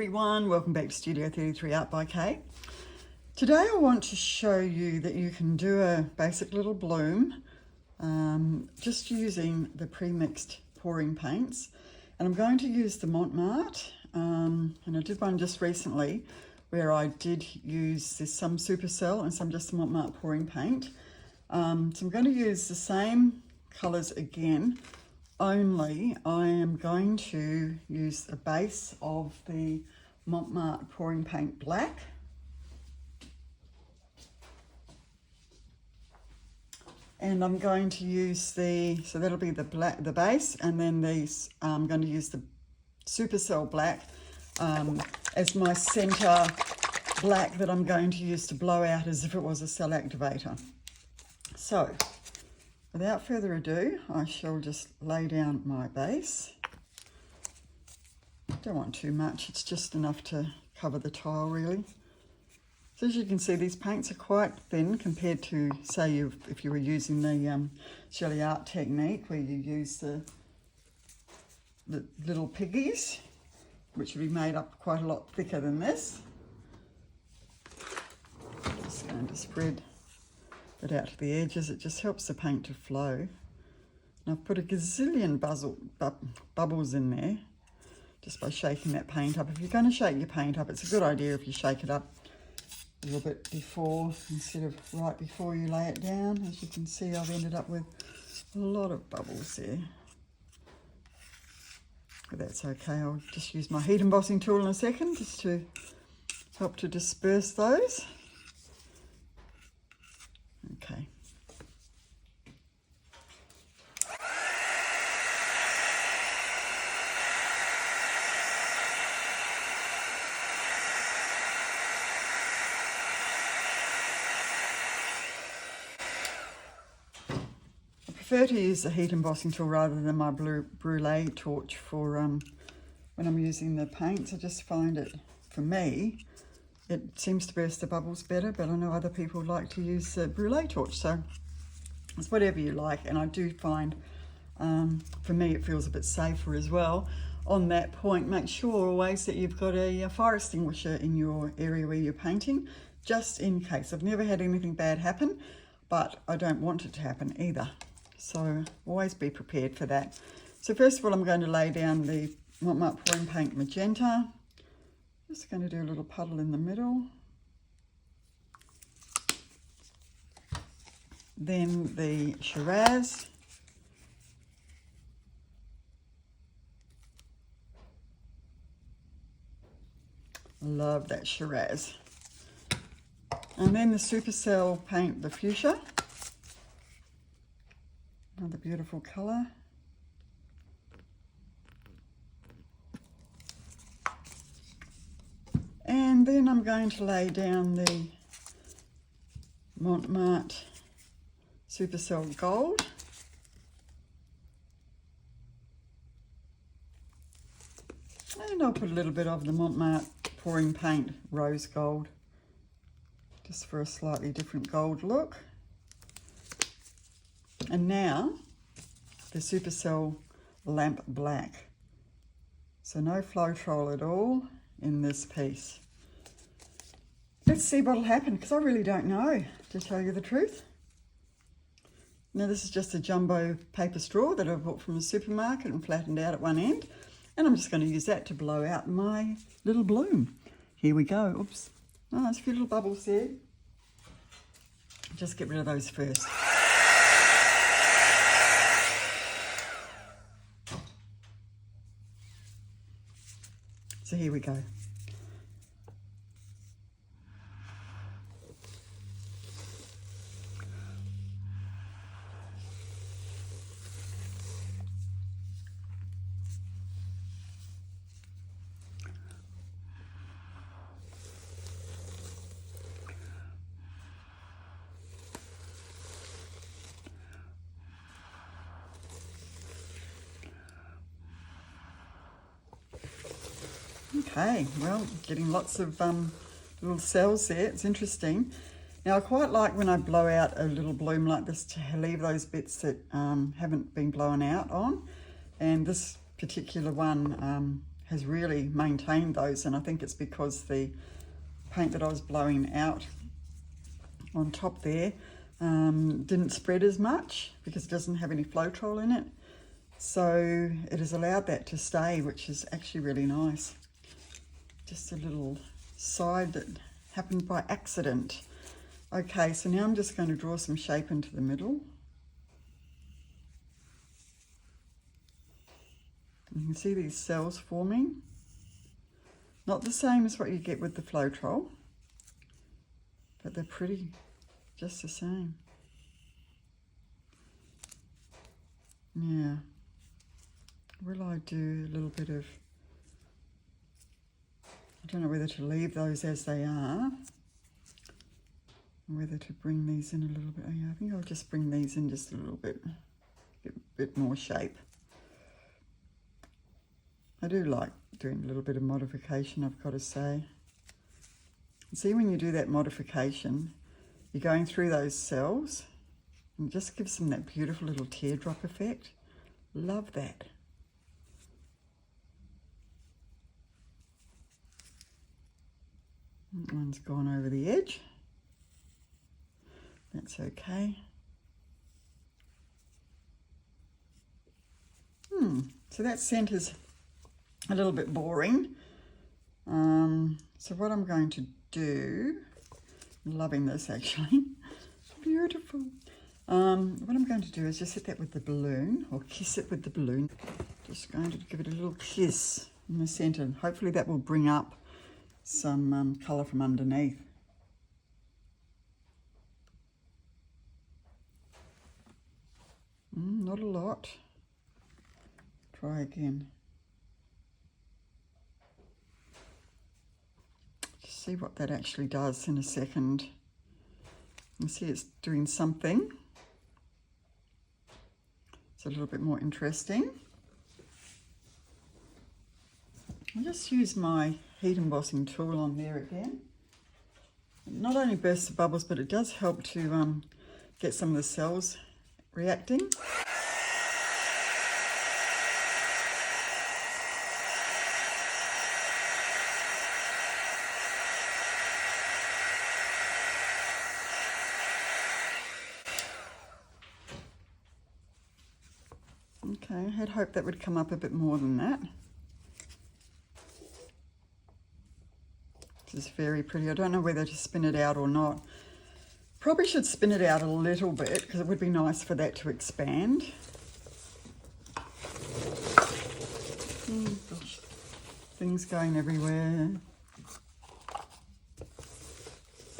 everyone, welcome back to Studio 33 Art by Kay. Today I want to show you that you can do a basic little bloom just using the pre-mixed pouring paints. And I'm going to use the Mont Marte, and I did one just recently where I did use some SuperCell and some just the Mont Marte pouring paint. So I'm going to use the same colours again, only I am going to use a base of the Mont Marte pouring paint black. And I'm going to use so that'll be the base, and then these, I'm going to use the SuperCell Black as my center black that I'm going to use to blow out as if it was a cell activator. So, without further ado, I shall just lay down my base. Don't want too much, it's just enough to cover the tile really. So as you can see, these paints are quite thin compared to, say, if you were using the Shiraz art technique where you use the little piggies, which would be made up quite a lot thicker than this. Just going to spread it out to the edges. It just helps the paint to flow. And I've put a gazillion bubbles in there just by shaking that paint up. If you're going to shake your paint up, it's a good idea if you shake it up a little bit before instead of right before you lay it down. As you can see, I've ended up with a lot of bubbles there. But that's okay. I'll just use my heat embossing tool in a second just to help to disperse those. Okay. I prefer to use the heat embossing tool rather than my brulee torch for when I'm using the paints. I just find it, for me, it seems to burst the bubbles better, but I know other people like to use the brulee torch, so it's whatever you like. And I do find, for me, it feels a bit safer as well. On that point, make sure always that you've got a fire extinguisher in your area where you're painting, just in case. I've never had anything bad happen, but I don't want it to happen either. So always be prepared for that. So first of all, I'm going to lay down the Mont Marte pouring paint Magenta. Just going to do a little puddle in the middle. Then the Shiraz. Love that Shiraz. And then the SuperCell paint, the Fuchsia. Another beautiful colour. And then I'm going to lay down the Mont Marte SuperCell Gold. And I'll put a little bit of the Mont Marte pouring paint Rose Gold, just for a slightly different gold look. And now the SuperCell Lamp Black. So no Floetrol at all in this piece. Let's see what'll happen, because I really don't know, to tell you the truth. Now this is just a jumbo paper straw that I bought from the supermarket and flattened out at one end. And I'm just going to use that to blow out my little bloom. Here we go. Oops. Oh, there's a few little bubbles there. Just get rid of those first. So here we go. Okay, well, getting lots of little cells there. It's interesting. Now, I quite like when I blow out a little bloom like this to leave those bits that haven't been blown out on. And this particular one, has really maintained those, and I think it's because the paint that I was blowing out on top there didn't spread as much because it doesn't have any Floetrol in it. So it has allowed that to stay, which is actually really nice. Just a little side that happened by accident. Okay, so now I'm just going to draw some shape into the middle. You can see these cells forming. Not the same as what you get with the Floetrol, but they're pretty just the same. Yeah. Will I do a little bit of, I don't know whether to leave those as they are, or whether to bring these in a little bit. Oh yeah, I think I'll just bring these in just a little bit, get a bit more shape. I do like doing a little bit of modification, I've got to say. See, when you do that modification, you're going through those cells and it just gives them that beautiful little teardrop effect. Love that. That one's gone over the edge. That's okay. So that centre's a little bit boring. So what I'm going to do, I'm loving this actually, beautiful. What I'm going to do is just hit that with the balloon, or kiss it with the balloon. Just going to give it a little kiss in the centre. Hopefully that will bring up some colour from underneath. Not a lot. Try again. Just see what that actually does in a second. You see it's doing something. It's a little bit more interesting. I'll just use my heat embossing tool on there again. It not only bursts the bubbles, but it does help to get some of the cells reacting. Okay, I had hoped that would come up a bit more than that. This is very pretty. I don't know whether to spin it out or not. Probably should spin it out a little bit because it would be nice for that to expand. Gosh, things going everywhere.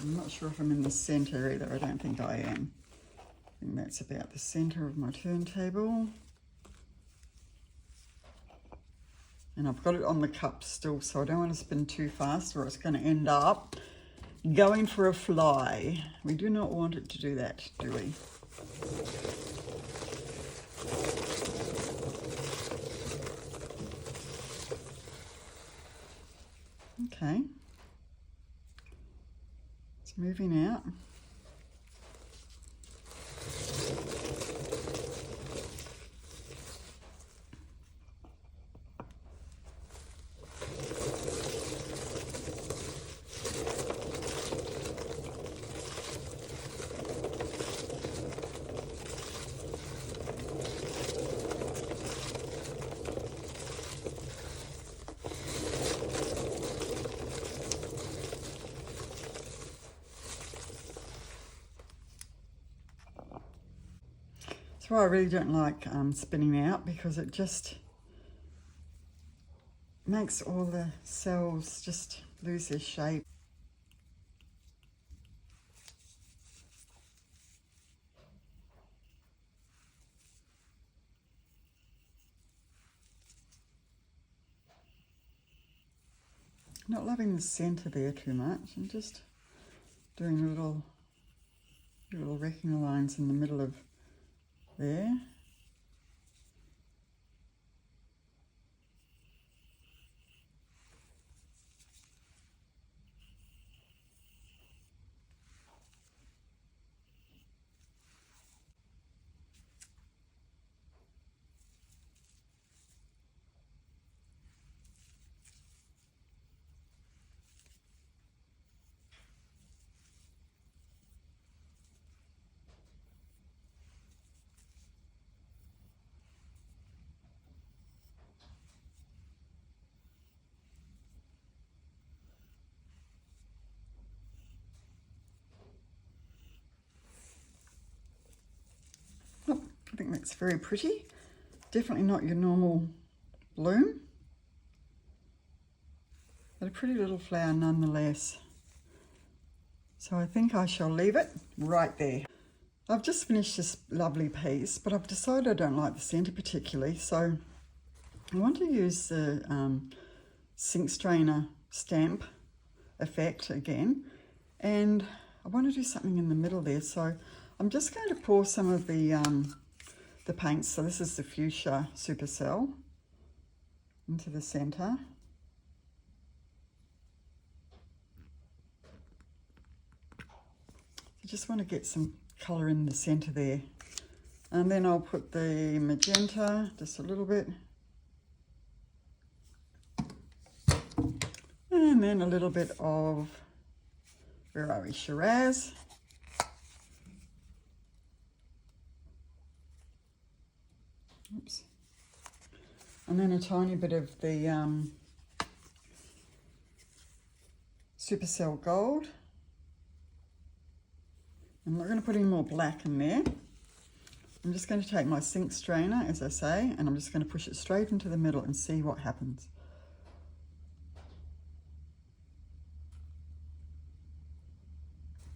I'm not sure if I'm in the centre either. I don't think I am. I think that's about the centre of my turntable. And I've got it on the cup still, so I don't want to spin too fast or it's going to end up going for a fly. We do not want it to do that, do we? Okay. It's moving out. That's why I really don't like spinning out, because it just makes all the cells just lose their shape. Not loving the centre there too much. I'm just doing little rectangle lines in the middle of there. think that's very pretty. Definitely not your normal bloom, but a pretty little flower nonetheless. So I think I shall leave it right there. I've just finished this lovely piece, but I've decided I don't like the centre particularly, so I want to use the sink strainer stamp effect again, and I want to do something in the middle there. So I'm just going to pour some of the paints. So this is the Fuchsia SuperCell into the centre. I just want to get some colour in the centre there, and then I'll put the magenta just a little bit, and then a little bit of, where are we, Shiraz. Oops. And then a tiny bit of the SuperCell Gold. I'm not going to put any more black in there. I'm just going to take my sink strainer, as I say, and I'm just going to push it straight into the middle and see what happens.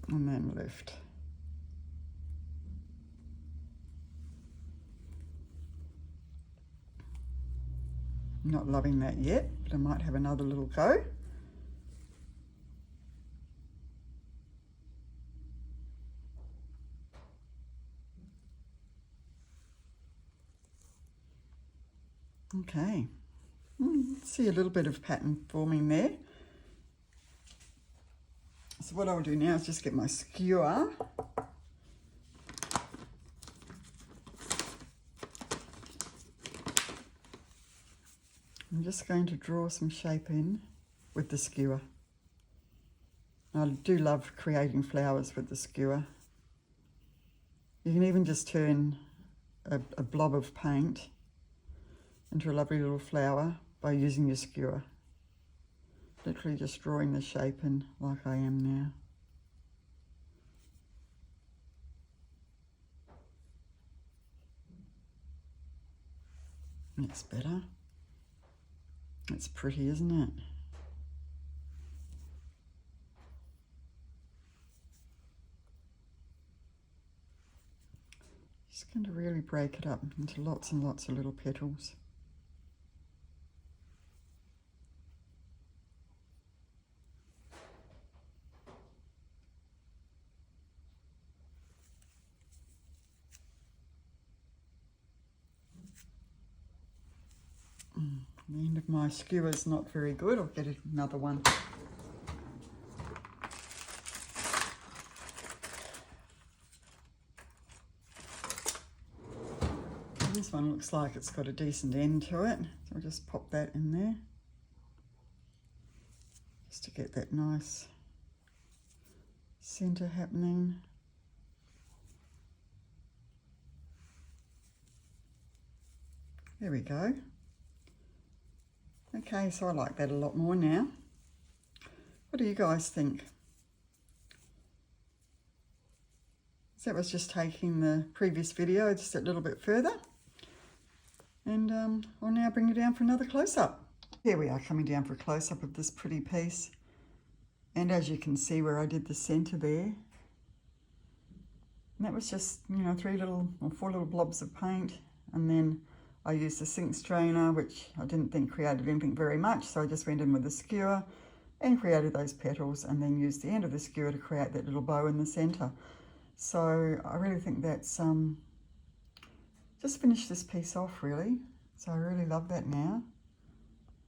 And then lift. I'm not loving that yet, but I might have another little go. Okay, see a little bit of pattern forming there. So what I'll do now is just get my skewer. I'm just going to draw some shape in with the skewer. I do love creating flowers with the skewer. You can even just turn a blob of paint into a lovely little flower by using your skewer. Literally just drawing the shape in like I am now. That's better. It's pretty, isn't it? Just going to really break it up into lots and lots of little petals. The end of my skewer is not very good. I'll get another one. This one looks like it's got a decent end to it, so I'll just pop that in there just to get that nice centre happening. There we go. Okay, so I like that a lot more now. What do you guys think? So that was just taking the previous video just a little bit further. And I'll now bring you down for another close-up. Here we are coming down for a close-up of this pretty piece. And as you can see where I did the centre there, and that was just, you know, 4 little blobs of paint, and then I used the sink strainer, which I didn't think created anything very much, so I just went in with the skewer and created those petals, and then used the end of the skewer to create that little bow in the centre. So I really think that's just finished this piece off, really. So I really love that now.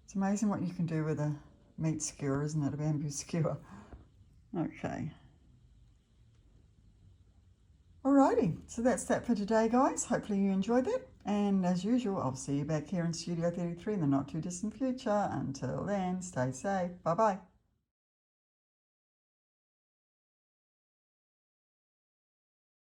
It's amazing what you can do with a meat skewer, isn't it? A bamboo skewer. Okay. Alrighty, so that's that for today, guys. Hopefully you enjoyed that. And as usual, I'll see you back here in Studio 33 in the not too distant future. Until then, stay safe. Bye-bye.